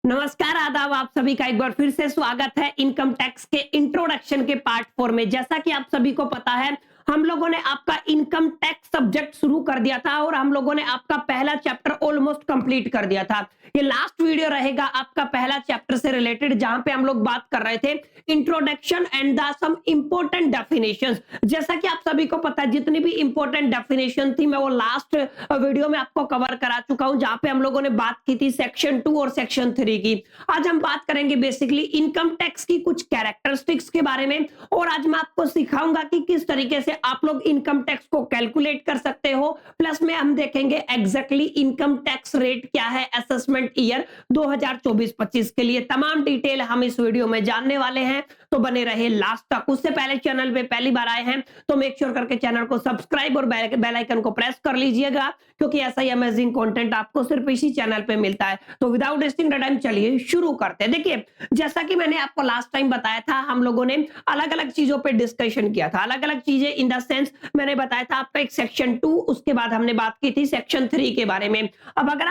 नमस्कार, आदाब। आप सभी का एक बार फिर से स्वागत है इनकम टैक्स के इंट्रोडक्शन के पार्ट 4 में। जैसा कि आप सभी को पता है, हम लोगों ने आपका इनकम टैक्स सब्जेक्ट शुरू कर दिया था और हम लोगों ने आपका पहला चैप्टर ऑलमोस्ट कंप्लीट कर दिया था। ये लास्ट वीडियो रहेगा आपका पहला चैप्टर से रिलेटेड, जहां पे हम लोग बात कर रहे थे introduction and the some important definitions. जैसा कि आप सभी को पता है, जितनी भी इंपॉर्टेंट डेफिनेशन थी मैं वो लास्ट वीडियो में आपको कवर करा चुका हूं, जहां पे हम लोगों ने बात की थी सेक्शन 2 और सेक्शन 3 की। आज हम बात करेंगे बेसिकली इनकम टैक्स की कुछ कैरेक्टरिस्टिक्स के बारे में, और आज मैं आपको सिखाऊंगा कि किस तरीके से आप लोग इनकम टैक्स को कैलकुलेट कर सकते हो। प्लस में हम देखेंगे एग्जैक्टली इनकम टैक्स रेट क्या है असेसमेंट ईयर 2024-25 के लिए। तमाम डिटेल हम इस वीडियो में जानने वाले हैं, तो बने रहे लास्ट तक। उससे पहले चैनल पे पहली बार आए हैं तो मेक श्योर करके चैनल को सब्सक्राइब और बेल आइकन को प्रेस कर लीजिएगा, क्योंकि ऐसा ही अमेजिंग कंटेंट आपको सिर्फ इसी चैनल पे मिलता है। तो विदाउट वेस्टिंग टाइम चलिए शुरू करते हैं। देखिए, जैसा कि मैंने आपको लास्ट टाइम बताया था, हम लोगों ने अलग अलग चीजों पे डिस्कशन किया था। अलग अलग चीजें इन द सेंस मैंने बताया था आपका एक सेक्शन 2, उसके बाद हमने बात की थी सेक्शन 3 के बारे में। अब अगर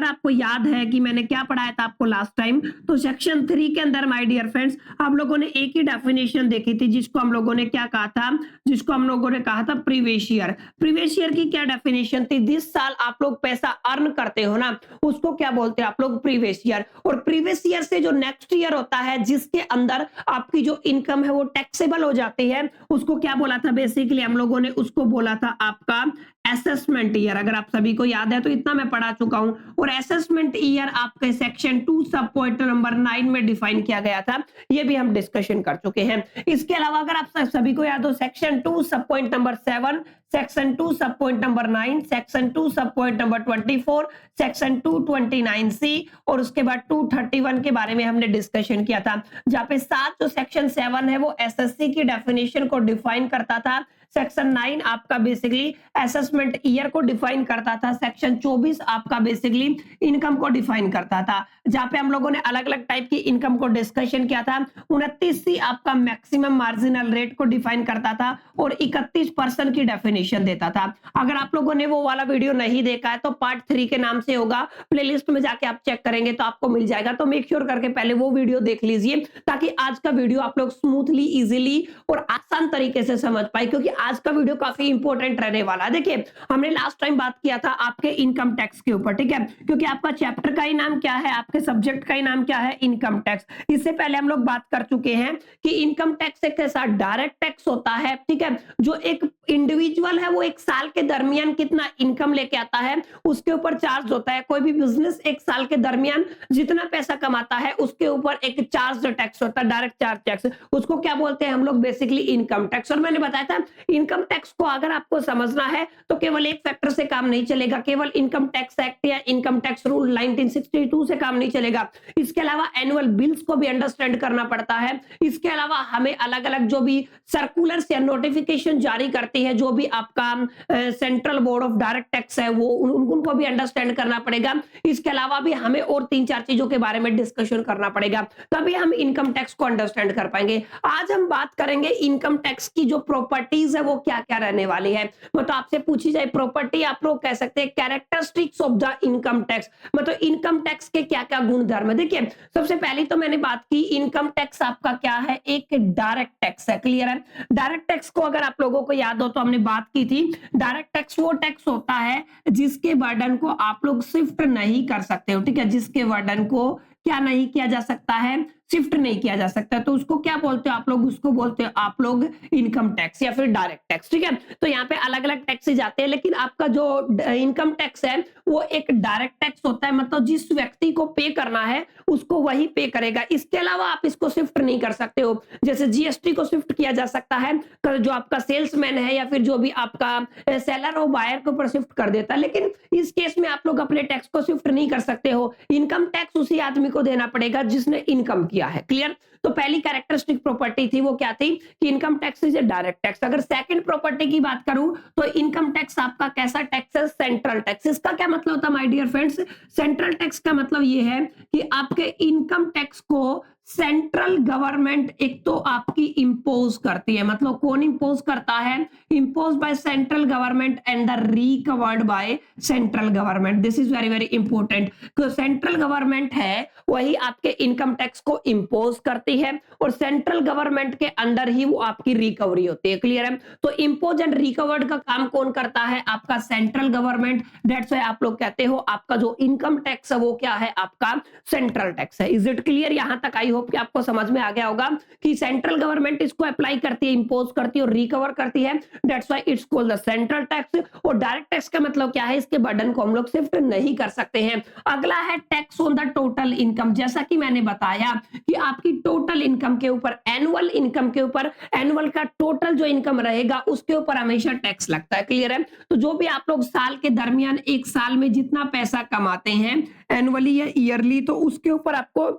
आपको याद है कि मैंने क्या पढ़ाया था आपको लास्ट टाइम, तो सेक्शन 3 के अंदर माय डियर फ्रेंड्स हम लोगों ने एक ही डेफिनेशन देखी थी, जिसको हम लोगों ने क्या कहा था, जिसको हम लोगों ने कहा था प्रीवियस ईयर। प्रीवियस ईयर की क्या डेफिनेशन थी? जिस साल आप लोग पैसा अर्न करते हो ना, उसको क्या बोलते हैं आप लोग? Previous year. और प्रीवियस ईयर से जो नेक्स्ट ईयर होता है, जिसके अंदर आपकी जो इनकम है वो टैक्सेबल हो जाती है, उसको क्या बोला था? बेसिकली हम लोगों ने उसको बोला था आपका असेसमेंट ईयर। अगर आप सभी को याद है तो इतना मैं पढ़ा चुका हूं। और असेसमेंट ईयर आपके सेक्शन 2 सब पॉइंट नंबर 9 में डिफाइन किया गया था, ये भी हम डिस्कशन कर चुके हैं। इसके अलावा अगर आप सभी को याद हो, सेक्शन 2 सब पॉइंट नंबर 7, सेक्शन 2 सब पॉइंट नंबर 9, सेक्शन 2 सब पॉइंट नंबर 24, सेक्शन 229C और उसके बाद 231 के बारे में हमने डिस्कशन किया था, जहां पे 7 जो सेक्शन 7 है वो एसएससी की डेफिनेशन को डिफाइन करता था। सेक्शन 9 आपका बेसिकली असेसमेंट ईयर को डिफाइन करता था। सेक्शन 24 आपका बेसिकली इनकम को डिफाइन करता था, जहां पे हम लोगों ने अलग अलग टाइप की इनकम को डिस्कशन किया था। 29C आपका मैक्सिमम मार्जिनल रेट को डिफाइन करता था और 31% की डेफिनेशन देता था। अगर आप लोगों ने वो वाला वीडियो नहीं देखा है तो पार्ट 3 के नाम से होगा, प्लेलिस्ट में जाके आप चेक करेंगे तो आपको मिल जाएगा। तो मेक श्योर करके पहले वो वीडियो देख लीजिए, ताकि आज का वीडियो आप लोग स्मूथली, इजीली और आसान तरीके से समझ पाए, क्योंकि आज का वीडियो काफी इंपॉर्टेंट रहने वाला है। देखिए, हमने लास्ट टाइम बात किया था आपके इनकम टैक्स के ऊपर, ठीक है, क्योंकि आपका चैप्टर का ही नाम क्या है, आपके सब्जेक्ट का ही नाम क्या है? Income tax. इससे पहले हम लोग बात कर चुके हैं कि इनकम टैक्स एक ऐसा डायरेक्ट टैक्स होता है, ठीक है, जो एक इंडिविजुअल है वो एक साल के दरमियान कितना इनकम लेके आता है उसके ऊपर चार्ज होता है। कोई भी बिजनेस एक साल के दरमियान जितना पैसा कमाता है उसके ऊपर एक चार्ज टैक्स होता है, डायरेक्ट चार्ज टैक्स। उसको क्या बोलते हैं हम लोग? Basically income tax. और मैंने बताया था इनकम टैक्स को अगर आपको समझना है तो केवल एक फैक्टर से काम नहीं चलेगा, केवल इनकम टैक्स एक्ट या इनकम टैक्स रूल 1962 से काम नहीं चलेगा। इसके अलावा एनुअल बिल्स को भी अंडरस्टैंड करना पड़ता है। इसके अलावा हमें अलग अलग जो भी सर्कुलर्स या नोटिफिकेशन जारी करती है, जो भी आपका central board of direct tax है, वो उनको भी अंडरस्टैंड करना पड़ेगा। इसके अलावा भी हमें और 3-4 चीजों के बारे में डिस्कशन करना पड़ेगा, तभी हम इनकम टैक्स को अंडरस्टैंड कर पाएंगे। आज हम बात करेंगे इनकम टैक्स की जो प्रॉपर्टीज है वो क्या क्या रहने वाली है। मतलब आपसे पूछी जाए प्रॉपर्टी, आप लोग कह सकते हैं characteristics of the income tax, मतलब इनकम टैक्स के क्या क्या गुण धर्म है। देखिए, सबसे पहले तो मैंने बात की इनकम टैक्स आपका क्या है? एक डायरेक्ट टैक्स है। क्लियर है? डायरेक्ट टैक्स को अगर आप लोगों को याद हो तो हमने बात की थी, डायरेक्ट टैक्स वो टैक्स होता है जिसके बर्डन को आप लोग शिफ्ट नहीं कर सकते हो, ठीक है, जिसके बर्डन को क्या नहीं किया जा सकता है? शिफ्ट नहीं किया जा सकता। तो उसको क्या बोलते हो आप लोग? उसको बोलते हो आप लोग इनकम टैक्स या फिर डायरेक्ट टैक्स, ठीक है। तो यहाँ पे अलग अलग टैक्सेस आते हैं, लेकिन आपका जो इनकम टैक्स है वो एक डायरेक्ट टैक्स होता है, मतलब जिस व्यक्ति को पे करना है उसको वही पे करेगा। इसके अलावा आप इसको शिफ्ट नहीं कर सकते हो। जैसे जीएसटी को शिफ्ट किया जा सकता है, जो आपका सेल्समैन है या फिर जो भी आपका सेलर हो, बायर के ऊपर शिफ्ट कर देता है, लेकिन इस केस में आप लोग अपने टैक्स को शिफ्ट नहीं कर सकते हो। इनकम टैक्स उसी आदमी को देना पड़ेगा जिसने इनकम किया है। क्लियर? तो पहली कैरेक्टरिस्टिक प्रॉपर्टी थी वो क्या थी? कि income tax is a direct tax. अगर सेकंड प्रॉपर्टी की बात करूं तो इनकम टैक्स आपका कैसा टैक्स है? Central tax. इसका क्या मतलब होता है my dear friends? Central tax का मतलब ये है कि आपके इनकम टैक्स को सेंट्रल गवर्नमेंट एक तो आपकी इंपोज करती है, मतलब कौन इंपोज करता है? Impose by central government and the recovered by central government. This is very very important. तो सेंट्रल गवर्नमेंट है वही आपके इनकम टैक्स को इंपोज करती है और सेंट्रल गवर्नमेंट के अंडर ही वो आपकी रिकवरी होती है। क्लियर है? तो इंपोज एंड रिकवर्ड का काम कौन करता है? आपका सेंट्रल गवर्नमेंट। दैट्स व्हाई आप लोग कहते हो आपका जो इनकम टैक्स है वो क्या है? आपका सेंट्रल टैक्स है। Is it clear? यहां तक आई होप कि आपको समझ में आ गया होगा कि सेंट्रल गवर्नमेंट इसको अप्लाई करती है, इंपोज करती है और रिकवर करती है। That's why it's called the central tax. और डायरेक्ट टैक्स का मतलब क्या है? इसके बर्डन को हम लोग शिफ्ट नहीं कर सकते हैं। अगला है tax on the total income. जैसा कि मैंने बताया कि आपकी टोटल इनकम के ऊपर, एनुअल इनकम के ऊपर, एनुअल का टोटल जो इनकम रहेगा उसके ऊपर हमेशा टैक्स लगता है। क्लियर है? तो जो भी आप लोग साल के दरमियान एक साल में जितना पैसा कमाते हैं एनुअली या ईयरली, तो उसके ऊपर आपको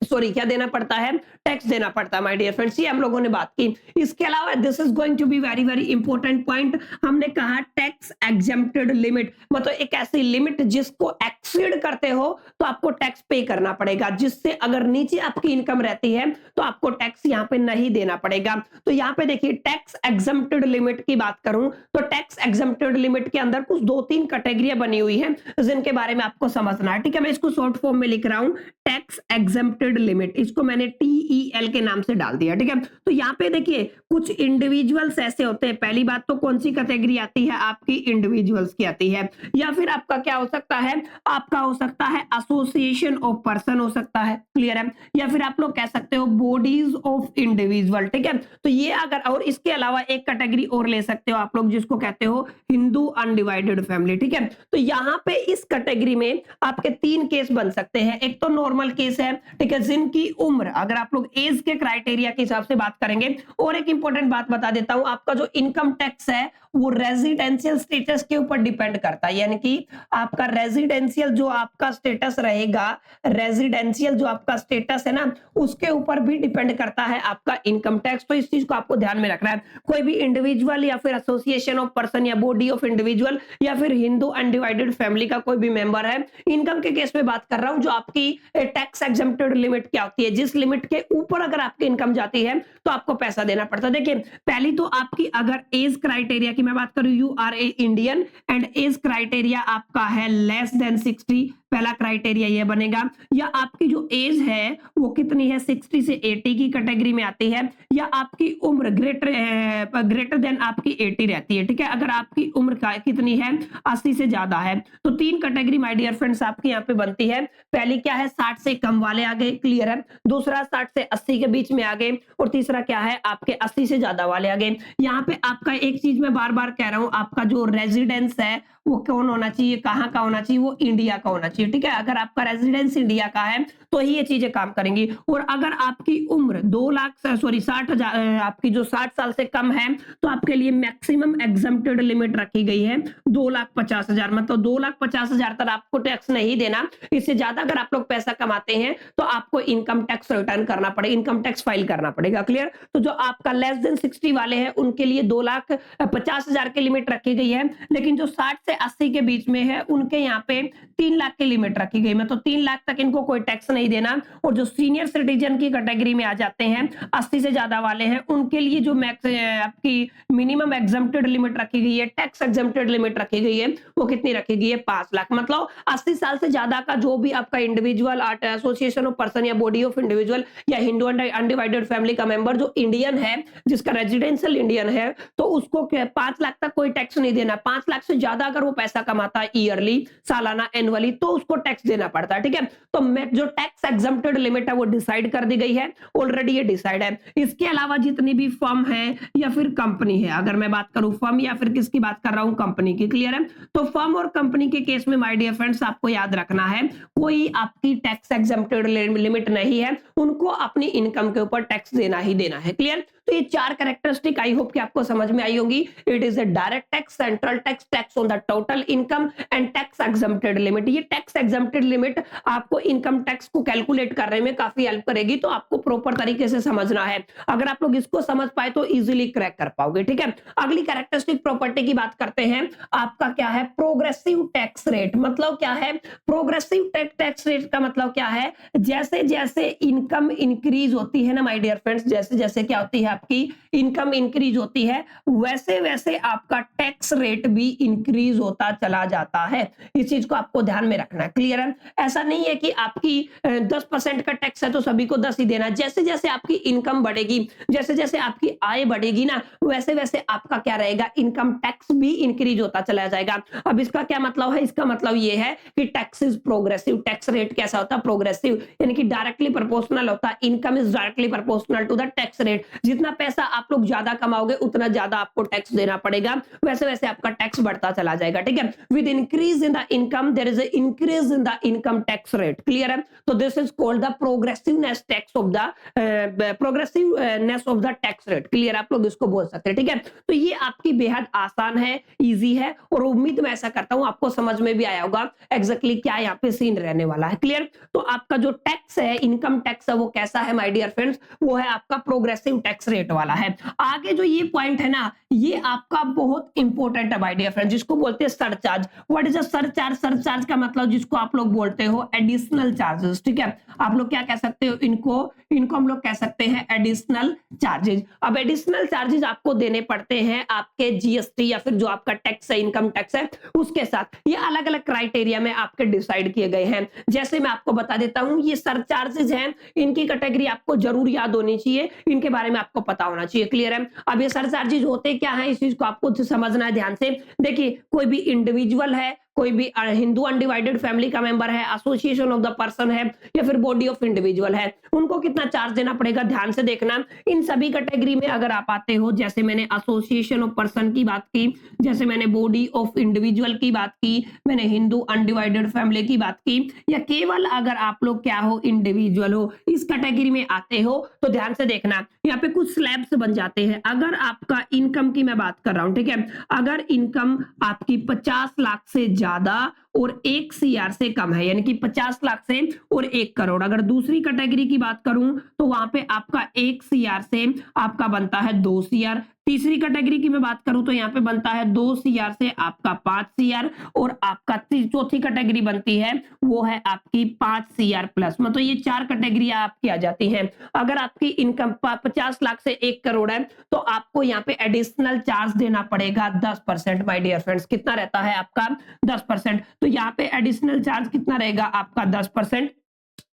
क्या देना पड़ता है? टैक्स देना पड़ता है माय डियर फ्रेंड्स। ये हम लोगों ने बात की। इसके अलावा this is going to be very very important point. हमने कहा टैक्स एग्जेम्प्टेड लिमिट, मतलब एक ऐसी लिमिट जिसको एक्सीड करते हो तो आपको टैक्स पे करना पड़ेगा, जिससे अगर नीचे आपकी इनकम रहती है तो आपको टैक्स यहाँ पे नहीं देना पड़ेगा। तो यहाँ पे देखिए टैक्स एग्जेम्प्टेड लिमिट की बात करूं तो टैक्स एग्जेम्प्टेड लिमिट के अंदर कुछ 2-3 कैटेगरियां बनी हुई है जिनके बारे में आपको समझना है। ठीक है, मैं इसको शॉर्ट फॉर्म में लिख रहा हूं, टैक्स एग्जेम्प्टेड लिमिट। इसको मैंने TEL के नाम से डाल दिया। ठीक है, तो यहाँ पे देखिए कुछ इंडिविजुअल्स ऐसे होते हैं। पहली बात तो कौन सी कैटेगरी आती है? आपकी इंडिविजुअल्स की आती है। या फिर आपका क्या हो सकता है? आपका हो सकता है एसोसिएशन ऑफ पर्सन हो सकता है। क्लियर है? या फिर आप लोग कह सकते हो बॉडीज ऑफ इंडिविजुअल। ठीक है, तो ये अगर, और इसके अलावा एक कैटेगरी और ले सकते हो आप लोग जिसको कहते हो हिंदू अनडिवाइडेड फैमिली। ठीक है, तो यहाँ पे इस कैटेगरी में आपके 3 केस बन सकते हैं। एक तो नॉर्मल केस है, ठीक है, जिनकी उम्र, अगर आप लोग एज के क्राइटेरिया के हिसाब से बात करेंगे। और एक इंपॉर्टेंट बात बता देता हूं, आपका जो इनकम टैक्स है वो रेजिडेंशियल स्टेटस के ऊपर डिपेंड करता है। यानी कि आपका रेजिडेंशियल जो आपका स्टेटस रहेगा, रेजिडेंशियल जो आपका स्टेटस है ना, उसके ऊपर भी डिपेंड करता है आपका इनकम टैक्स। तो इस चीज को आपको ध्यान में रखना है। कोई भी इंडिविजुअल या फिर एसोसिएशन ऑफ पर्सन या बॉडी ऑफ इंडिविजुअल या फिर हिंदू अनडिवाइडेड फैमिली का कोई भी मेंबर है, इनकम के केस में बात कर रहा हूं, जो आपकी टैक्स एग्जेम्प्टेड लिमिट क्या होती है, जिस लिमिट के ऊपर अगर आपकी इनकम जाती है तो आपको पैसा देना पड़ता है। देखिए पहली तो आपकी अगर एज क्राइटेरिया की मैं बात करूं, you are a Indian and age criteria आपका है लेस देन 60, पहला क्राइटेरिया ये बनेगा। या आपकी जो एज है वो कितनी है, 60 से 80 की कैटेगरी में आती है। या आपकी उम्र ग्रेटर देन आपकी 80 रहती है। ठीक है, अगर आपकी उम्र कितनी है, 80 से ज्यादा है। तो 3 कैटेगरी माय डियर फ्रेंड्स आपकी यहाँ पे बनती है। पहली क्या है, 60 से कम वाले आ गए। क्लियर है? दूसरा 60 से 80 के बीच में आ गए। और तीसरा क्या है, आपके 80 से ज्यादा वाले आ गए। यहाँ पे आपका एक चीज मैं बार बार कह रहा हूं, आपका जो रेजिडेंस है वो कौन होना चाहिए, कहां का होना चाहिए, वो इंडिया का होना चाहिए। ठीक है, अगर आपका रेजिडेंस इंडिया का है तो ही ये चीजें काम करेंगी। और अगर आपकी उम्र 60,000 आपकी जो 60 साल से कम है तो आपके लिए मैक्सिमम एग्जेम्प्टेड लिमिट रखी गई है 2,50,000, मतलब 2,50,000 तक आपको टैक्स नहीं देना। इससे ज्यादा अगर आप लोग पैसा कमाते हैं तो आपको इनकम टैक्स रिटर्न करना पड़ेगा, इनकम टैक्स फाइल करना पड़ेगा। क्लियर? तो जो आपका लेस देन 60 वाले हैं उनके लिए 2,50,000 की लिमिट रखी गई है। लेकिन जो 60 से 80 के बीच में है उनके यहाँ पे 3 लाख की लिमिट रखी गई, मतलब 3 लाख तक इनको कोई टैक्स नहीं देना। और जो सीनियर सिटीजन की कैटेगरी में आ जाते हैं, 80 से ज्यादा वाले हैं, उनके लिए जो आपकी मिनिमम एग्जेम्प्टेड लिमिट रखी गई है, टैक्स एग्जेम्प्टेड लिमिट रखी गई है, वो कितनी रखी गई है, 5 लाख। मतलब 80 साल से ज्यादा का जो भी आपका इंडिविजुअल, एसोसिएशन ऑफ पर्सन या बॉडी ऑफ इंडिविजुअल या हिंदू अनडिवाइडेड फैमिली का मेंबर जो इंडियन है, जिसका रेजिडेंशियल इंडियन है, तो उसको 5 लाख तक कोई टैक्स नहीं देना। 5 लाख से ज्यादा अगर वो पैसा कमाता है ईयरली, सालाना, एनुअली, तो उसको टैक्स देना पड़ता है। ठीक है, तो जो टैक्स एग्जेम्प्टेड लिमिट है वो डिसाइड कर दी गई है, ऑलरेडी ये डिसाइड है। इसके अलावा जितनी भी फर्म है या फिर कंपनी है, अगर मैं बात करूं फर्म या फिर किसकी बात कर रहा हूं, कंपनी की। क्लियर है? तो फर्म और कंपनी के केस में माय डियर फ्रेंड्स आपको याद रखना है, कोई आपकी टैक्स एग्जेम्प्टेड लिमिट नहीं है, उनको अपनी इनकम के ऊपर टैक्स देना ही देना है। क्लियर? तो ये 4 कैरेक्टरिस्टिक आई होप कि आपको समझ में आई होगी। It is a direct tax, central tax, tax on the total income and tax exempted limit. ये टैक्स एग्जेम्प्टेड लिमिट आपको इनकम टैक्स को को कैलकुलेट करने में काफी हेल्प करेगी, तो आपको प्रॉपर तरीके से समझना है। अगर आप लोग इसको समझ पाए तो इजीली क्रैक कर पाओगे, ठीक है। अगली कैरेक्टरिस्टिक प्रॉपर्टी की बात करते हैं। आपका क्या है, प्रोग्रेसिव टैक्स रेट। मतलब क्या है प्रोग्रेसिव टैक्स रेट का मतलब क्या है, जैसे जैसे इनकम इंक्रीज होती है ना माय डियर फ्रेंड्स, जैसे जैसे क्या होती है आपकी इनकम इंक्रीज होती है, वैसे वैसे आपका टैक्स रेट भी इंक्रीज होता चला जाता है। इस चीज को आपको ध्यान में रखना है, क्लियर है। ऐसा नहीं है कि आपकी 10% का टैक्स है तो सभी को 10 ही देना। जैसे जैसे आपकी इनकम बढ़ेगी, जैसे जैसे आपकी आय बढ़ेगी ना, वैसे वैसे आपका क्या रहेगा, इनकम टैक्स भी इंक्रीज होता चला जाएगा। अब इसका क्या मतलब है, इसका मतलब ये है कि tax is progressive. Tax rate कैसा होता है, प्रोग्रेसिव, यानी कि डायरेक्टली प्रोपोर्शनल होता है। Income is directly proportional to the tax rate. जितना पैसा आप लोग ज्यादा कमाओगे उतना ज्यादा आपको टैक्स देना पड़ेगा, वैसे वैसे आपका टैक्स बढ़ता चला जाएगा, ठीक है। With increase in the income there is a increase in the income tax rate, clear है। तो this is called the progressiveness tax of the progressiveness of the tax rate, clear. आप लोग इसको बोल सकते हैं, ठीक है। तो ये आपकी बेहद आसान है, इजी है, और उम्मीद मैं ऐसा करता हूं आपको समझ में भी आया होगा एग्जैक्टली क्या यहाँ पे सीन रहने वाला है, क्लियर। तो आपका जो टैक्स है, इनकम टैक्स है, वो कैसा है माय डियर फ्रेंड्स, वो है आपका प्रोग्रेसिव टैक्स रेट वाला है। आगे जो ये पॉइंट है ना, ये आपका बहुत इंपॉर्टेंट है माय डियर फ्रेंड्स, जिसको बोलते हैं surcharge. What is a surcharge? Surcharge का मतलब जिसको आप लोग बोलते हो एडिशनल चार्जेस, ठीक है। आप लोग क्या कह सकते हो, इनको हम लोग कह सकते हैं एडिशनल चार्जेस। अब एडिशनल चार्जेस आपको देने पड़ते हैं आपके जीएसटी या फिर जो आपका टैक्स है, इनकम टैक्स है, उसके साथ। ये अलग अलग क्राइटेरिया में आपके डिसाइड किए गए हैं। जैसे मैं आपको बता देता हूं, ये सरचार्जेस हैं, इनकी कैटेगरी आपको जरूर याद होनी चाहिए, इनके बारे में आपको पता होना चाहिए, क्लियर है। अब ये सरचार्जेस होते क्या है, इस चीज को आपको समझना है ध्यान से। देखिए, कोई भी इंडिविजुअल है, कोई भी हिंदू अनडिवाइडेड फैमिली का मेंबर है, एसोसिएशन ऑफ द पर्सन है, या फिर बॉडी ऑफ इंडिविजुअल है, उनको कितना चार्ज देना पड़ेगा, ध्यान से देखना। इन सभी कैटेगरी में अगर आप आते हो, जैसे मैंने एसोसिएशन ऑफ पर्सन की बात की, जैसे मैंने बॉडी ऑफ इंडिविजुअल की बात की, मैंने हिंदू अनडिवाइडेड फैमिली की बात की, या केवल अगर आप लोग क्या हो, इंडिविजुअल हो, इस कैटेगरी में आते हो, तो ध्यान से देखना, यहाँ पे कुछ स्लैब्स बन जाते हैं। अगर आपका इनकम की मैं बात कर रहा हूं, ठीक है, अगर इनकम आपकी 50 लाख से ज्यादा और 1 सीआर से कम है, यानी कि 50 लाख से और 1 करोड़। अगर दूसरी कैटेगरी की बात करूं तो वहां पे आपका 1 सीआर से आपका बनता है 2 सीआर। तीसरी कैटेगरी की मैं बात करूं तो यहाँ पे बनता है 2 सीआर से आपका 5 सीआर, और आपका चौथी कैटेगरी बनती है वो है आपकी 5 सीआर प्लस। मतलब ये 4 कैटेगरी आपकी आ जाती हैं। अगर आपकी इनकम 50 लाख से 1 करोड़ है तो आपको यहाँ पे एडिशनल चार्ज देना पड़ेगा 10%, माय डियर फ्रेंड्स। कितना रहता है आपका 10%। तो यहाँ पे एडिशनल चार्ज कितना रहेगा आपका 10%,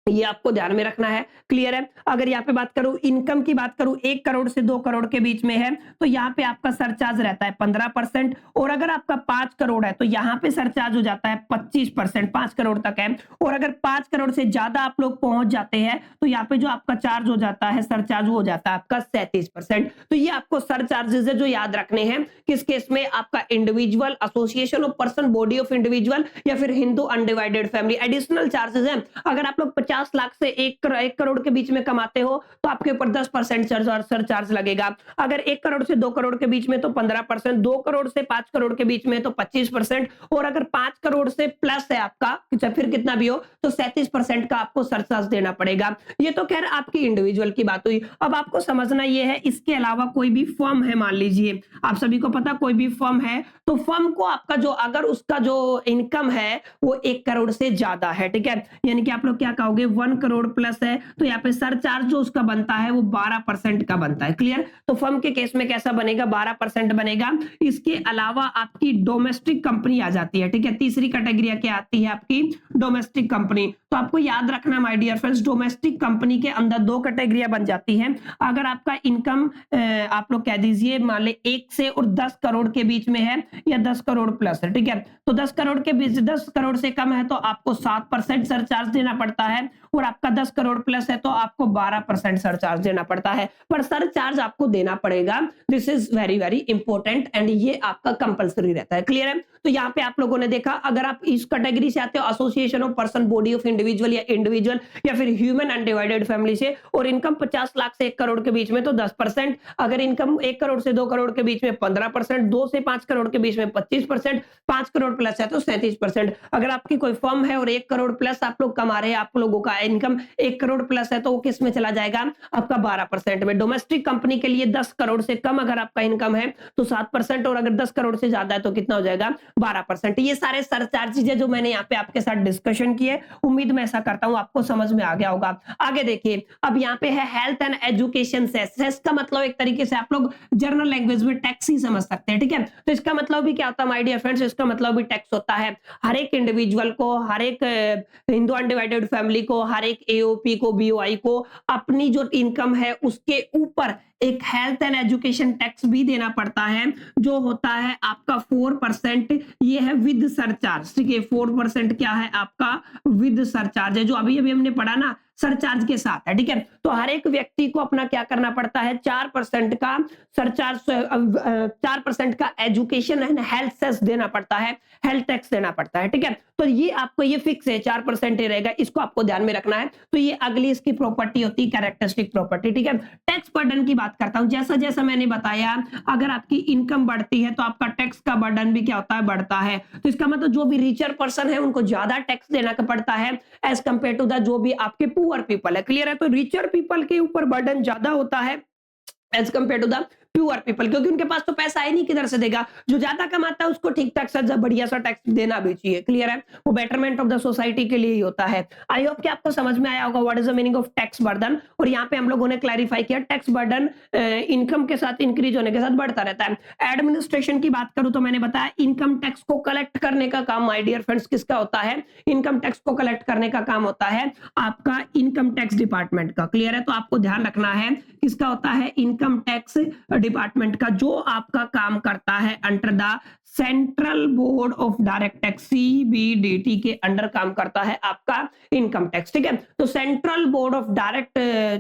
ये आपको ध्यान में रखना है, क्लियर है। अगर यहाँ पे बात करूं, इनकम की बात करूं, 1 करोड़ से 2 करोड़ के बीच में है तो यहाँ पे आपका सरचार्ज रहता है 15%, और अगर आपका 5 करोड़ है तो यहाँ पे सरचार्ज हो जाता है 25%, 5 करोड़ तक है। और अगर 5 करोड़ से ज्यादा आप लोग पहुंच जाते हैं तो यहाँ पे जो आपका चार्ज हो जाता है, सरचार्ज हो जाता है आपका 37%। तो ये आपको सरचार्जेस है जो याद रखने हैं। किस केस में? आपका individual, association of person, body of individual, या फिर Hindu undivided family. Additional charges हैं। अगर आप लोग 50 लाख से 1 करोड़ के बीच में कमाते हो तो आपके ऊपर 10% सरचार्ज लगेगा। अगर 1 करोड़ से 2 करोड़ के बीच में तो 15%, 2 करोड़ से 5 करोड़ के बीच में तो 25%, और अगर 5 करोड़ से प्लस है आपका, फिर कितना भी हो, तो 37% का आपको सरचार्ज देना पड़ेगा। ये तो खैर आपकी इंडिविजुअल की बात हुई। अब आपको समझना ये है, इसके अलावा कोई भी फर्म है, मान लीजिए आप सभी को पता कोई भी फर्म है, तो फर्म को आपका जो, अगर उसका जो इनकम है वो 1 करोड़ से ज्यादा है, ठीक है, यानी कि आप लोग क्या कहोगे, 1 करोड़ प्लस है, तो यहाँ पे सरचार्ज जो उसका बनता है वो 12% का बनता है, क्लियर। तो फर्म के केस में कैसा बनेगा, 12% बनेगा। इसके अलावा आपकी डोमेस्टिक कंपनी आ जाती है, ठीक है। तीसरी कैटेगरी क्या आती है आपकी, डोमेस्टिक कंपनी। तो आपको याद रखना my dear friends, domestic company के अंदर 2 कैटेगरियां बन जाती हैं। अगर आपका इनकम आप लोग कह दीजिए मान ले 1 से और 10 करोड़ के बीच में है, या 10 करोड़ प्लस है, ठीक है, तो 10 करोड़ के बीच, 10 करोड़ से कम है तो आपको 7% सरचार्ज देना पड़ता है, और आपका 10 करोड़ प्लस है तो आपको 12% सरचार्ज देना पड़ता है। पर सरचार्ज आपको देना पड़ेगा, this is very very important, and ये आपका कंपलसरी रहता है, क्लियर है। तो यहाँ पे आप लोगों ने देखा, अगर आप इस कैटेगरी से आते हो association of person, body of individual या फिर ह्यूमन अनडिवाइडेड फैमिली से, और इनकम 50 लाख से 1 करोड़ के बीच में तो 10%, अगर इनकम 1 करोड़ से 2 करोड़ के बीच में 15%, 2 से 5 करोड़ के बीच में 25%, 5 करोड़ प्लस है तो 37%। अगर आपकी कोई फर्म है और 1 करोड़ प्लस आप लोग कमा रहे हैं, आप लोगों का इनकम 1 करोड़ प्लस है, तो वो किस में चला जाएगा, आपका 12% में। डोमेस्टिक कंपनी के लिए 10 करोड़ से कम अगर आपका इनकम है तो 7%, और अगर 10 करोड़ से ज्यादा है तो कितना हो जाएगा, 12%। ये सारे सरचार्जेज है जो मैंने यहाँ पे आपके साथ डिस्कशन किए। उम्मीद मैं ऐसा करता हूँ आपको समझ में आ गया होगा। आगे देखिए, अब यहाँ पे है health and education cess. Cess का मतलब एक तरीके से आप लोग जनरल लैंग्वेज में टैक्स ही समझ सकते हैं, ठीक है। तो इसका मतलब भी क्या होता है माय डियर फ्रेंड्स, इसका मतलब भी टैक्स होता है। हर एक इंडिविजुअल को, हर एक हिंदू अनडिवाइडेड फैमिली को, हर एक एओपी को, बीओआई को अपनी जो इनकम है उसके ऊपर एक हेल्थ एंड एजुकेशन टैक्स भी देना पड़ता है, जो होता है आपका 4%। ये है विद सरचार्ज, ठीक है। 4% क्या है आपका, विद सरचार्ज है, जो अभी अभी हमने पढ़ा ना, सरचार्ज के साथ है, ठीक है। तो हर एक व्यक्ति को अपना क्या करना पड़ता है, 4% का सरचार्ज, 4% का एजुकेशन एंड हेल्थ सेस देना पड़ता है, हेल्थ टैक्स देना पड़ता है, ठीक है। तो ये आपको ये फिक्स है, 4% ही रहेगा, इसको आपको ध्यान में रखना है। तो ये अगली इसकी प्रॉपर्टी होती है, कैरेक्टरिस्टिक प्रॉपर्टी, ठीक है। टैक्स बर्डन की बात करता हूं, जैसा जैसा मैंने बताया, अगर आपकी इनकम बढ़ती है तो आपका टैक्स का बर्डन भी क्या होता है, बढ़ता है। तो इसका मतलब जो भी रिचर पर्सन है उनको ज्यादा टैक्स देना पड़ता है एज कंपेयर टू द जो भी आपके पुअर पीपल है। क्लियर है। तो रिचर पीपल के ऊपर बर्डन ज्यादा होता है as compare to the pure people, क्योंकि उनके पास तो पैसा है नहीं, किधर से देगा। जो ज्यादा कमाता है उसको ठीक ठाक सा बढ़िया सा टैक्स देना भी चाहिए। क्लियर है। वो बेटरमेंट ऑफ द सोसाइटी के लिए ही होता है। आई होप कि आपको समझ में आया होगा what is the meaning of tax burden. और यहाँ पे हम लोगों ने क्लैरिफाई किया, टैक्स बर्डन इनकम के साथ इंक्रीज होने के साथ बढ़ता रहता है। एडमिनिस्ट्रेशन की बात करूं तो मैंने बताया इनकम टैक्स को कलेक्ट करने का काम माय डियर फ्रेंड्स किसका होता है, इनकम टैक्स को कलेक्ट करने का काम होता है आपका इनकम टैक्स डिपार्टमेंट का। क्लियर है। तो आपको ध्यान रखना है किसका होता है, इनकम टैक्स डिपार्टमेंट का, जो आपका काम करता है under the central board of direct tax, CBDT के अंडर काम करता है आपका इनकम टैक्स, ठीक है। तो central board of direct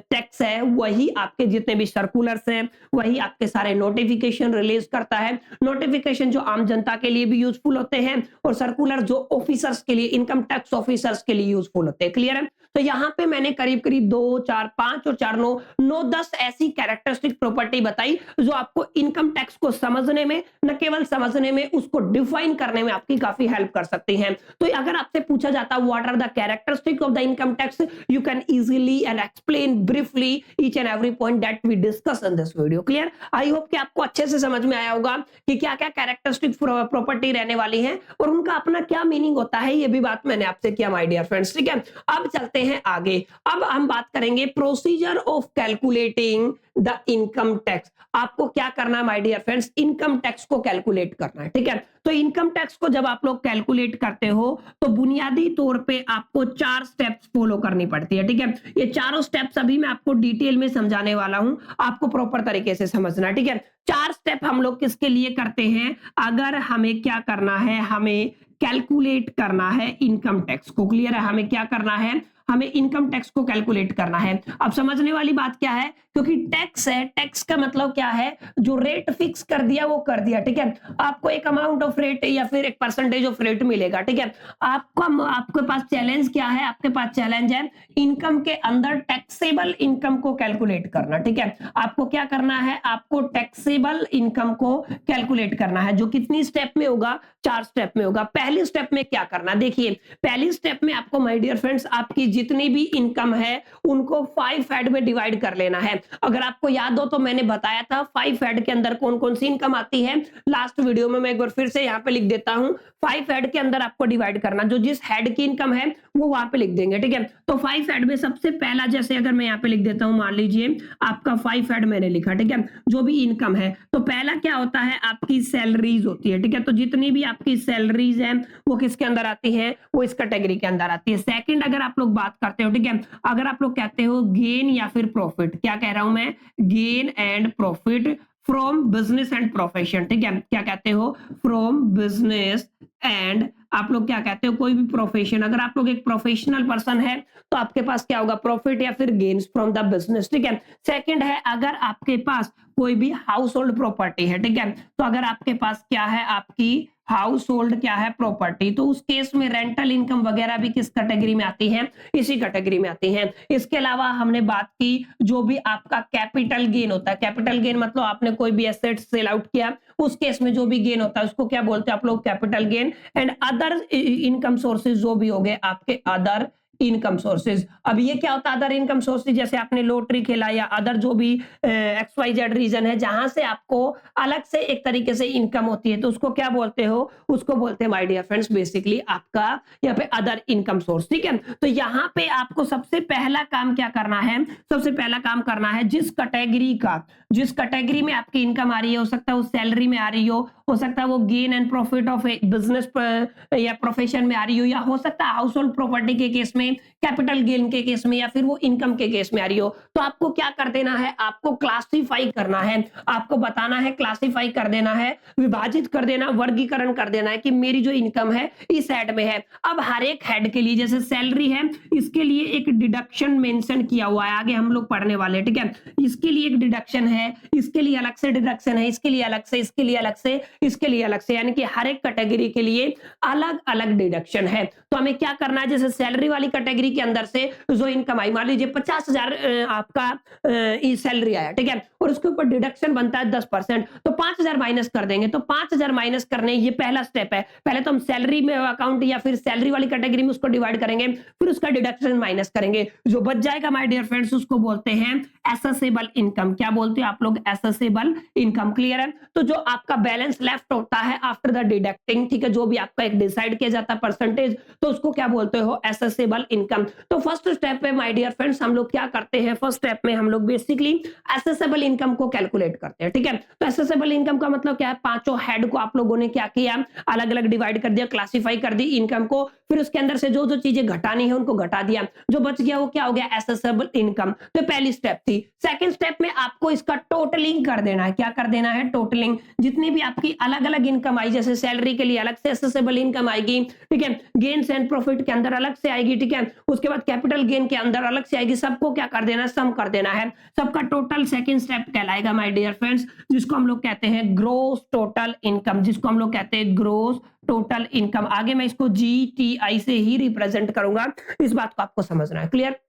tax है, वही आपके जितने भी सर्कुलर्स हैं, वही आपके सारे नोटिफिकेशन रिलीज करता है। नोटिफिकेशन जो आम जनता के लिए भी यूजफुल होते हैं, और सर्कुलर जो ऑफिसर्स के लिए, इनकम टैक्स ऑफिसर्स के लिए यूजफुल होते हैं। क्लियर है। तो यहां पे मैंने करीब करीब 2, 4, 5 और 4, 9, 10 ऐसी कैरेक्टरिस्टिक प्रॉपर्टी बताई जो आपको इनकम टैक्स को समझने में, न केवल समझने में, उसको डिफाइन करने में आपकी काफी हेल्प कर सकती हैं। तो अगर आपसे पूछा जाता है what are the characteristic of the income tax, you can easily and explain briefly each and every point that we discuss in this video. Clear. I hope कि आपको अच्छे से समझ में आया होगा कि क्या क्या कैरेक्टरिस्टिक प्रॉपर्टी रहने वाली है और उनका अपना क्या मीनिंग होता है। ये भी बात मैंने आपसे किया माय डियर फ्रेंड्स, ठीक है। अब चलते हैं आगे। अब हम बात करेंगे procedure of calculating the income tax. आपको क्या करना है my dear friends, income tax को कैलकुलेट करना है, ठीक है। तो इनकम टैक्स को जब आप लोग कैलकुलेट करते हो तो बुनियादी तौर पे आपको 4 स्टेप्स फॉलो करनी पड़ती है, ठीक है। ये चारों स्टेप्स अभी मैं आपको डिटेल में समझाने वाला हूं, आपको प्रॉपर तरीके से समझना, ठीक है। 4 स्टेप हम लोग किसके लिए करते हैं, अगर हमें क्या करना है, हमें कैलकुलेट करना है इनकम टैक्स को। क्लियर है। हमें क्या करना है, हमें इनकम टैक्स को कैलकुलेट करना है। अब समझने वाली बात क्या है, क्योंकि टैक्स है, टैक्स का मतलब क्या है, जो रेट फिक्स कर दिया वो कर दिया, ठीक है। आपको एक अमाउंट ऑफ रेट या फिर एक परसेंटेज ऑफ रेट मिलेगा, ठीक है। आपके पास चैलेंज क्या है, आपके पास चैलेंज है इनकम के अंदर टैक्सेबल इनकम को कैलकुलेट करना, ठीक है। आपको क्या करना है, आपको टैक्सेबल इनकम को कैलकुलेट करना है, जो कितनी स्टेप में होगा, 4 स्टेप में होगा। पहली स्टेप में क्या करना, देखिए पहली स्टेप में आपको माय डियर फ्रेंड्स आपकी जितनी भी इनकम है उनको 5 हेड में डिवाइड कर लेना है। अगर आपको याद हो तो मैंने बताया था 5 हेड के अंदर कौन कौन सी इनकम आती है, लास्ट वीडियो में मैं एक बार फिर से यहाँ पे लिख देता हूं। 5 हेड के अंदर आपको डिवाइड करना, जो जिस हेड की इनकम है वो वहां पे लिख देंगे, ठीक है। तो 5 हेड में सबसे पहला, जैसे अगर मैं यहाँ पे लिख देता हूं, मान लीजिए आपका 5 हेड मैंने लिखा, ठीक है, जो भी इनकम है, तो पहला क्या होता है, आपकी सैलरीज होती है, ठीक है। तो जितनी भी आपकी सैलरीज है वो किसके अंदर आती है, वो इस कैटेगरी के अंदर आती है। सेकंड, अगर आप लोग बात करते हो, ठीक है, अगर आप लोग कहते हो गेन या फिर प्रॉफिट, क्या कह रहा हूं मैं, gain and profit from business and profession, ठीक है। क्या कहते हो, फ्रॉम बिजनेस एंड, आप लोग क्या कहते हो, कोई भी प्रोफेशन। अगर आप लोग एक प्रोफेशनल पर्सन है तो आपके पास क्या होगा, प्रॉफिट या फिर गेन्स फ्रॉम द बिजनेस, ठीक है। सेकंड है, अगर आपके पास कोई भी हाउस होल्ड प्रॉपर्टी है, ठीक है। तो अगर आपके पास क्या है, आपकी हाउस होल्ड क्या है, प्रॉपर्टी, तो उस केस में रेंटल इनकम वगैरह भी किस कैटेगरी में आती है, इसी कैटेगरी में आती है। इसके अलावा हमने बात की जो भी आपका कैपिटल गेन होता है, कैपिटल गेन मतलब आपने कोई भी एसेट सेल आउट किया, उस केस में जो भी गेन होता है उसको क्या बोलते हैं आप लोग, capital gain. And other income sources जो भी हो गए आपके अदर इनकम सोर्सेज। अब ये क्या होता है अदर इनकम सोर्सेज, जैसे आपने लॉटरी खेला या अदर जो भी एक्स वाई जेड रीजन है जहां से आपको अलग से एक तरीके से इनकम होती है, तो उसको क्या बोलते हो, उसको बोलते हैं माय डियर फ्रेंड्स बेसिकली आपका यहाँ पे अदर इनकम सोर्स, ठीक है। तो यहाँ पे आपको सबसे पहला काम क्या करना है, सबसे पहला काम करना है जिस कैटेगरी में आपकी इनकम आ रही है, हो सकता है वो सैलरी में आ रही हो सकता है वो gain and profit of business या प्रोफेशन में आ रही हो, या हो सकता है हाउस होल्ड प्रॉपर्टी के केस में, कैपिटल गेन के केस में, या फिर वो इनकम के केस में आ रही हो। तो आपको क्या कर देना है, आपको क्लासिफाई करना है, आपको बताना है, क्लासिफाई कर देना है, विभाजित कर देना, वर्गीकरण कर देना है कि मेरी जो इनकम है इस हेड में है। अब हर एक हेड के लिए जैसे सैलरी है, इसके लिए एक डिडक्शन मेंशन किया हुआ है, आगे हम लोग पढ़ने वाले हैं, ठीक है। इसके लिए एक डिडक्शन है, इसके लिए अलग से डिडक्शन है, इसके लिए अलग से, इसके लिए अलग से, इसके लिए अलग से, यानी कि हर एक कैटेगरी के लिए अलग अलग डिडक्शन है। तो हमें क्या करना है, जैसे सैलरी वाली कैटेगरी के अंदर से जो इनकम आई, मान लीजिए 50,000 आपका सैलरी आया, ठीक है, और उसके ऊपर डिडक्शन बनता है 10%, तो 5,000 माइनस कर देंगे। तो 5,000 माइनस करने, ये पहला स्टेप है, पहले तो हम सैलरी में अकाउंट या फिर सैलरी वाली कैटेगरी में उसको डिवाइड करेंगे, फिर उसका डिडक्शन माइनस करेंगे, जो बच जाएगा माय डियर फ्रेंड्स उसको बोलते हैं एसेसेबल इनकम। क्या बोलते हो आप लोग, एसेसेबल इनकम। क्लियर है। तो जो आपका बैलेंस लेफ्ट होता है आफ्टर द डिडक्टिंग, ठीक है, जो भी आपका एक डिसाइड किया जाता है परसेंटेज, तो उसको क्या बोलते हो, एसेसेबल इनकम। तो फर्स्ट स्टेप पे माय डियर फ्रेंड्स हम लोग क्या करते हैं, फर्स्ट स्टेप में हम लोग बेसिकली एसेसेबल इनकम को कैलकुलेट करते हैं, ठीक है। तो एसेसेबल इनकम का मतलब क्या है, पांचों हेड को आप लोगों ने क्या किया, अलग अलग डिवाइड कर दिया, क्लासिफाई कर दी इनकम को, फिर उसके अंदर से जो जो चीजें घटानी है उनको घटा दिया, जो बच गया वो क्या हो गया, एसेसेबल इनकम। तो पहली स्टेप थी। सेकंड स्टेप में आपको इसका टोटलिंग कर देना है। क्या कर देना है, टोटलिंग। जितनी भी आपकी अलग अलग इनकम आई, जैसे सैलरी के लिए अलग से एसेसेबल इनकम आएगी, ठीक है, गेन्स एंड प्रॉफिट के अंदर अलग से आएगी, ठीक है, उसके बाद कैपिटल गेन के अंदर अलग से आएगी, सबको क्या कर देना, सम कर देना है, सबका टोटल सेकंड स्टेप कहलाएगा माय डियर फ्रेंड्स, जिसको हम लोग कहते हैं ग्रोस टोटल इनकम, जिसको हम लोग कहते हैं ग्रोस टोटल इनकम। आगे मैं इसको जीटीआई से ही रिप्रेजेंट करूंगा, इस बात को आपको समझना है। क्लियर,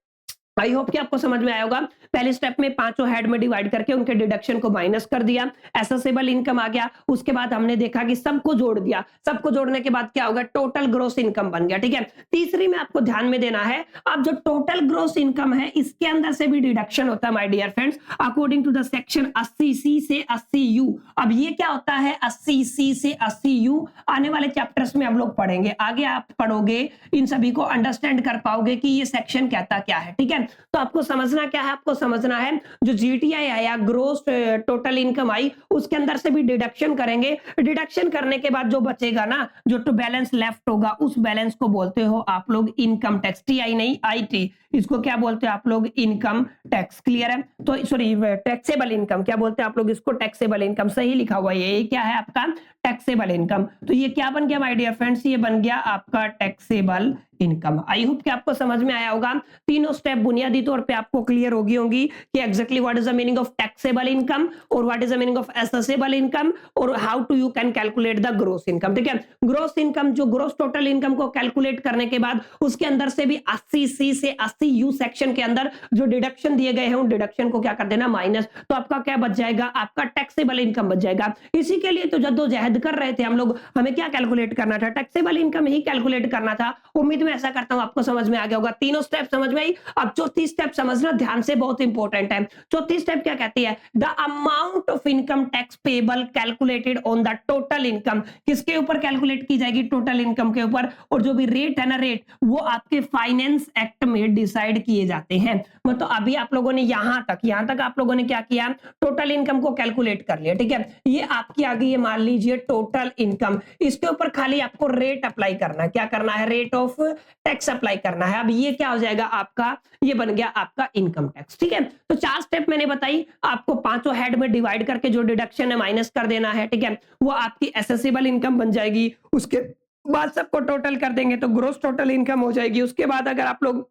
आई होप कि आपको समझ में आया होगा। पहले स्टेप में पांचों हेड में डिवाइड करके उनके डिडक्शन को माइनस कर दिया, एसेसेबल इनकम आ गया। उसके बाद हमने देखा कि सबको जोड़ दिया, सबको जोड़ने के बाद क्या होगा, टोटल ग्रोस इनकम बन गया, ठीक है। तीसरी में आपको ध्यान में देना है, अब जो टोटल ग्रोस इनकम है इसके अंदर से भी डिडक्शन होता है my dear friends, according to the section 80C से 80U। अब ये क्या होता है, 80C से 80U आने वाले चैप्टर्स में हम लोग पढ़ेंगे, आगे आप पढ़ोगे, इन सभी को अंडरस्टैंड कर पाओगे कि ये सेक्शन कहता क्या है, ठीक है। तो आपको समझना क्या है, आपको समझना है जो जीटीआई आया, ग्रोस टोटल इनकम आई, उसके अंदर से भी डिडक्शन करेंगे, डिडक्शन करने के बाद जो बचेगा ना, जो तो बैलेंस लेफ्ट होगा, उस बैलेंस को बोलते हो आप लोग इनकम टैक्स, टीआई नहीं आईटी, इसको क्या बोलते हो आप लोग, इनकम टैक्स। क्लियर है। तो सॉरी, टैक्सेबल इनकम, क्या बोलते हैं आप लोग इसको, टैक्सेबल इनकम, सही लिखा हुआ है, ये क्या है आपका टैक्सेबल इनकम। तो ये क्या बन गया माय डियर फ्रेंड्स, ये बन गया आपका टैक्सेबल इनकम। आई होप कि आपको समझ में आया होगा। तीनों स्टेप बुनियादी तौर पे आपको क्लियर होगी होंगी कि exactly what is the meaning of taxable income और what is the meaning of assessable income और how to you can calculate the gross income, ठीक है। ग्रोस इनकम, जो ग्रोस टोटल इनकम को कैलकुलेट करने के बाद उसके अंदर से भी 80C से 80U सेक्शन के अंदर जो डिडक्शन दिए गए हैं उन डिडक्शन को क्या कर देना, माइनस, तो आपका क्या बच जाएगा, आपका टैक्सेबल इनकम बच जाएगा। इसी के लिए तो जद्दोजहद कर रहे थे हम लोग, हमें क्या कैलकुलेट करना था, टैक्सेबल इनकम ही कैलकुलेट करना था। उम्मीद में ऐसा करता हूं आपको समझ में आ गया होगा। तीनों स्टेप समझ में आई। अब चौथी स्टेप समझना ध्यान से, बहुत इंपॉर्टेंट है। चौथी स्टेप क्या कहती है, the amount of income tax payable calculated on the total income, किसके ऊपर कैलकुलेट की जाएगी, टोटल इनकम के ऊपर, और जो भी रेट है ना, रेट वो आपके फाइनेंस एक्ट में डिसाइड किए जाते हैं। मतलब अभी आप लोगों ने यहां तक आप लोगों ने क्या किया, टोटल इनकम को कैलकुलेट कर लिया, ठीक है। ये आपकी आ गई है, मान लीजिए टोटल इनकम, इसके ऊपर खाली आपको रेट अप्लाई करना है, क्या करना है, रेट ऑफ टैक्स अप्लाई करना है। अब ये क्या हो जाएगा आपका, ये बन गया आपका इनकम टैक्स, ठीक है। तो 4 स्टेप मैंने बताई आपको, पांचों हेड में डिवाइड करके जो डिडक्शन है माइनस कर देना है, ठीक है, वो आपकी एसेसेबल इनकम बन जाएगी। उसके बाद सबको टोटल कर देंगे तो ग्रोस टोटल इनकम हो जाएगी। उसके बाद अगर आप लोग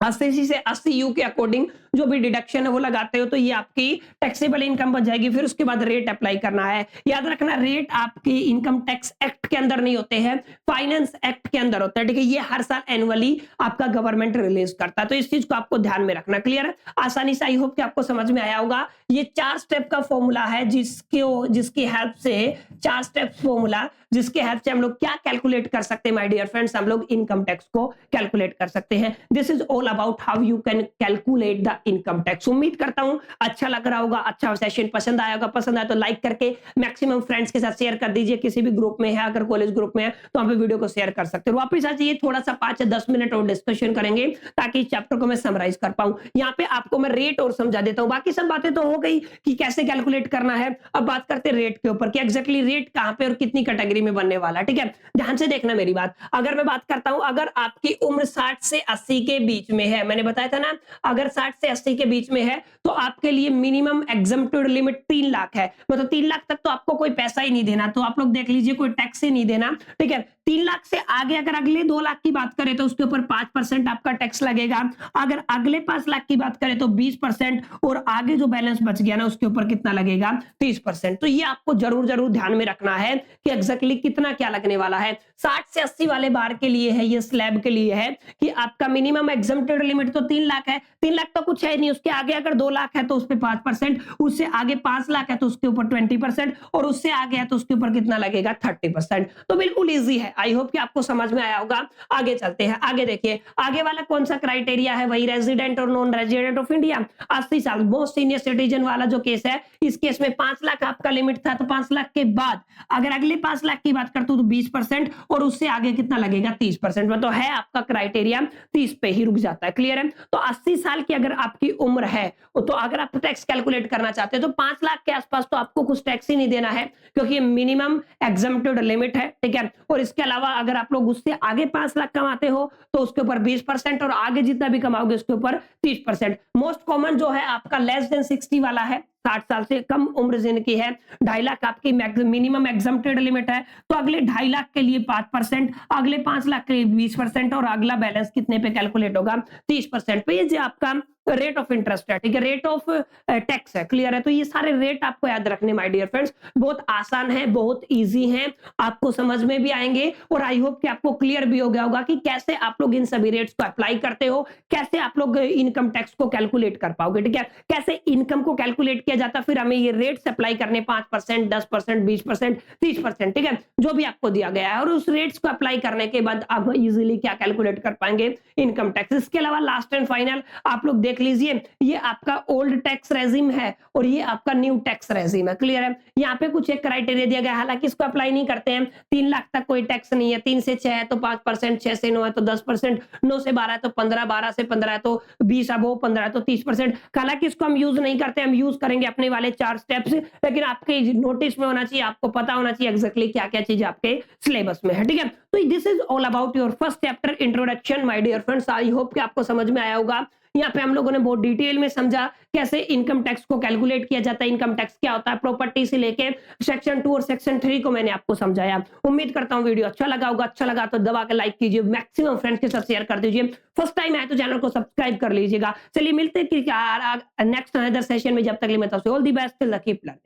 80C से 80U के अकॉर्डिंग जो भी डिडक्शन है वो लगाते हो तो ये आपकी टैक्सेबल इनकम बन जाएगी। फिर उसके बाद रेट अप्लाई करना है। याद रखना रेट आपके इनकम टैक्स एक्ट के अंदर नहीं होते हैं, फाइनेंस एक्ट के अंदर होता है, ठीक है। ये हर साल एनुअली आपका गवर्नमेंट रिलीज करता है, तो इस चीज को आपको ध्यान में रखना। क्लियर है? आसानी से आई होप कि आपको समझ में आया होगा। ये 4 स्टेप का फॉर्मूला है जिसकी हेल्प से 4 स्टेप फॉर्मूला जिसके हेल्प से हम लोग क्या कैलकुलेट कर सकते हैं माय डियर फ्रेंड्स, हम लोग इनकम टैक्स को कैलकुलेट कर सकते हैं। This is all about how you can calculate the income tax. उम्मीद करता हूं अच्छा लग रहा होगा, अच्छा सेशन पसंद आया होगा। पसंद आया तो लाइक करके मैक्सिमम फ्रेंड्स के साथ शेयर कर दीजिए। किसी भी ग्रुप में है, अगर कॉलेज ग्रुप में है तो वहां पे वीडियो को शेयर कर सकते हो। वापस आ जाइए, थोड़ा सा 5 या 10 मिनट और डिस्कशन करेंगे ताकि इस चैप्टर को मैं समराइज कर पाऊं। यहाँ पे आपको मैं रेट और समझा देता हूं। बाकी सब बातें तो हो गई कि कैसे कैलकुलेट करना है। अब बात करते हैं रेट के ऊपर कि एग्जैक्टली रेट कहां पे और कितनी कैटेगरी में बनने वाला है, ठीक है। ध्यान से देखना मेरी बात। अगर मैं बात करता हूं, अगर आपकी उम्र 60 से 80 के बीच में है, मैंने बताया था ना, अगर 60 से 80 के बीच में है तो आपके लिए मिनिमम एग्जम्प्टेड लिमिट 3 लाख है। मतलब 3 लाख तक तो आपको कोई पैसा ही नहीं देना, तो आप लोग देख लीजिए, कोई टैक्स ही नहीं देना, ठीक है। 3 लाख से आगे अगर अगले 2 लाख की बात करें तो उसके ऊपर 5% आपका टैक्स लगेगा। अगर अगले 5 लाख की बात करें तो 20%, और आगे जो बैलेंस बच गया ना उसके ऊपर कितना लगेगा, 30%। तो ये आपको जरूर जरूर ध्यान में रखना है कि एग्जैक्टली कितना क्या लगने वाला है। 60 से 80 वाले बार के लिए है, ये स्लैब के लिए है कि आपका मिनिमम एग्जम्प्टेड लिमिट तो 3 लाख है। 3 लाख तो कुछ है नहीं, उसके आगे अगर 2 लाख है तो उस पे 5%, उससे आगे 5 लाख है तो उसके ऊपर 20%, और उससे आगे है तो उसके ऊपर कितना लगेगा, 30%। तो बिल्कुल इजी है। आई होप कि आपको समझ में आया होगा। आगे चलते हैं। आगे देखिए, आगे वाला कौन सा क्राइटेरिया है, वही रेजिडेंट और नॉन रेजिडेंट ऑफ इंडिया। 80 साल मोस्ट सीनियर सिटीजन वाला जो केस है, इस केस में 5 लाख आपका लिमिट था, तो 5 लाख के बाद अगर अगले 5 लाख की बात करते हो तो 20%, और उससे आगे कितना लगेगा, 30%। मतलब है आपका क्राइटेरिया 30 पे ही रुक जाता है। क्लियर है? तो 80 साल की अगर आपकी उम्र है तो अगर आप टैक्स कैलकुलेट करना चाहते हैं तो 5 लाख के आसपास तो आपको कुछ टैक्स ही नहीं देना है, क्योंकि मिनिमम एग्जम्प्टेड लिमिट है, ठीक है। और इसके अलावा अगर आप लोग उससे आगे 5 लाख कमाते हो तो उसके ऊपर 20%, और आगे जितना भी कमाओगे उसके ऊपर 30%। मोस्ट कॉमन जो है आपका लेस देन 60 वाला है, 60 साल से कम उम्र जिनकी है। 2.5 लाख आपकी मिनिमम एग्जम्प्टेड लिमिट है, तो अगले 2.5 लाख के लिए 5%, अगले 5 लाख के लिए 20%, और अगला बैलेंस कितने पे कैलकुलेट होगा, 30% पे। ये जो आपका रेट ऑफ इंटरेस्ट है, ठीक है, रेट ऑफ टैक्स है। क्लियर है? तो ये सारे रेट आपको याद रखने माय डियर फ्रेंड्स, बहुत आसान है, बहुत इजी है, आपको समझ में भी आएंगे, और आई होप कि आपको क्लियर भी हो गया होगा कि कैसे आप लोग इन सभी रेट्स को अप्लाई करते हो, कैसे आप लोग इनकम टैक्स को कैलकुलेट कर पाओगे, ठीक है। कैसे इनकम को कैलकुलेट किया जाता, फिर हमें ये रेट्स अप्लाई करने 5%, 10%, 20%, 30%, ठीक है, जो भी आपको दिया गया है, और उस रेट्स को अप्लाई करने के बाद आप इजीली क्या कैलकुलेट कर पाएंगे, इनकम टैक्स। इसके अलावा लास्ट एंड फाइनल आप लोग देख लीजिए, ये आपका ओल्ड टैक्स रेजिम है और ये आपका न्यू टैक्स रेजिम है। क्लियर है? यहाँ पे कुछ एक क्राइटेरिया दिया गया, हालांकि इसको अप्लाई नहीं करते हैं। 3 लाख तक कोई टैक्स नहीं है, 3 से 6 है तो 5%, 6 से 9 है तो 10%, 9 से 12 है तो 15, 12 से 15 है तो 20, अब 15 है तो 30%। हालांकि इसको हम यूज नहीं करते, हम यूज करेंगे अपने वाले 4 स्टेप्स, लेकिन आपके नोटिस में होना चाहिए, आपको पता होना चाहिए एग्जैक्टली क्या क्या चीज आपके सिलेबस में है, ठीक है। तो this is all about your first chapter introduction my dear friends. I hope कि आपको समझ में आया होगा। यहाँ पे हम लोगों ने बहुत डिटेल में समझा कैसे इनकम टैक्स को कैलकुलेट किया जाता है, इनकम टैक्स क्या होता है, प्रॉपर्टी से लेके सेक्शन 2 और सेक्शन 3 को मैंने आपको समझाया। उम्मीद करता हूँ वीडियो अच्छा लगा होगा। अच्छा लगा तो दबा के लाइक कीजिए, मैक्सिमम फ्रेंड्स के साथ शेयर कर दीजिए। फर्स्ट टाइम आए तो चैनल को सब्सक्राइब कर लीजिएगा। चलिए मिलते हैं नेक्स्ट अनदर सेशन में, जब तक के लिए मैं all the best, keep learning.